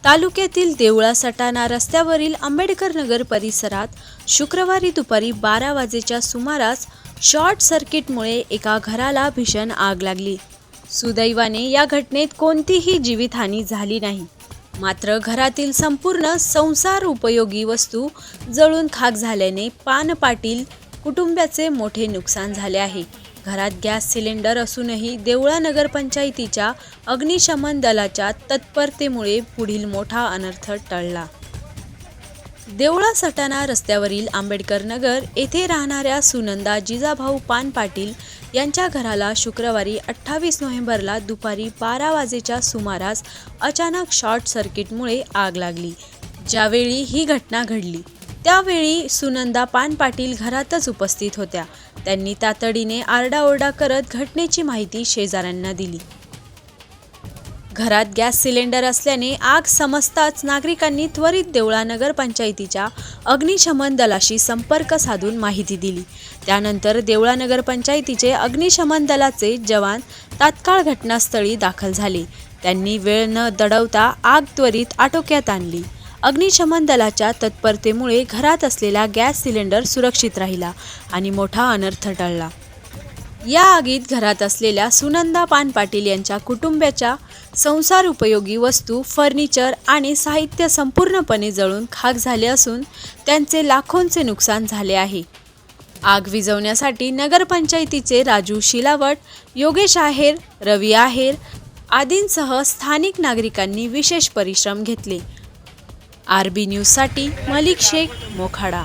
तालुक्यातील देवळा सटाणा रस्त्यावरील आंबेडकर नगर परिसरात शुक्रवारी दुपारी 12 वाजेच्या सुमारास शॉर्ट सर्किटमुळे एका घराला भीषण आग लागली। सुदैवाने या घटनेत कोणतीही जीवितहानी झाली नाही। मात्र घरातील संपूर्ण संसार उपयोगी वस्तू जळून खाक झाल्याने पान पाटील कुटुंबाचे मोठे नुकसान झाले आहे। घरात गॅस सिलेंडर असूनही देवळा नगरपंचायतीच्या अग्निशमन दलाच्या तत्परतेमुळे पुढील मोठा अनर्थ टळला। देवळा सटाणा रस्त्यावरील आंबेडकर नगर येथे राहणाऱ्या सुनंदा जिजाभाऊ पान पाटील यांच्या घराला शुक्रवारी 28 नोव्हेंबरला दुपारी 12 वाजेच्या सुमारास अचानक शॉर्ट सर्किटमुळे आग लागली। ज्यावेळी ही घटना घडली त्यावेळी सुनंदा पान पाटील घरातच उपस्थित होत्या। त्यांनी तातडीने आरडाओरडा करत घटनेची माहिती शेजाऱ्यांना दिली। घरात गॅस सिलेंडर असल्याने आग समजताच नागरिकांनी त्वरित देवळा नगरपंचायतीच्या अग्निशमन दलाशी संपर्क साधून माहिती दिली। त्यानंतर देवळा नगरपंचायतीचे अग्निशमन दलाचे जवान तात्काळ घटनास्थळी दाखल झाले। त्यांनी वेळ न दडवता आग त्वरित आटोक्यात आणली। अग्निशमन दलाच्या तत्परतेमुळे घरात असलेला गॅस सिलेंडर सुरक्षित राहिला आणि मोठा अनर्थ टळला। या आगीत घरात असलेल्या सुनंदा पान पाटील यांच्या कुटुंबाच्या संसार उपयोगी वस्तू, फर्निचर आणि साहित्य संपूर्णपणे जळून खाक झाले असून त्यांचे लाखोंचे नुकसान झाले आहे। आग विझवण्यासाठी नगरपंचायतीचे राजू शिलावट, योगेश आहेर, रवी आहेर आदींसह स्थानिक नागरिकांनी विशेष परिश्रम घेतले। RB न्यूजसाठी मलिक शेख, मोखाडा।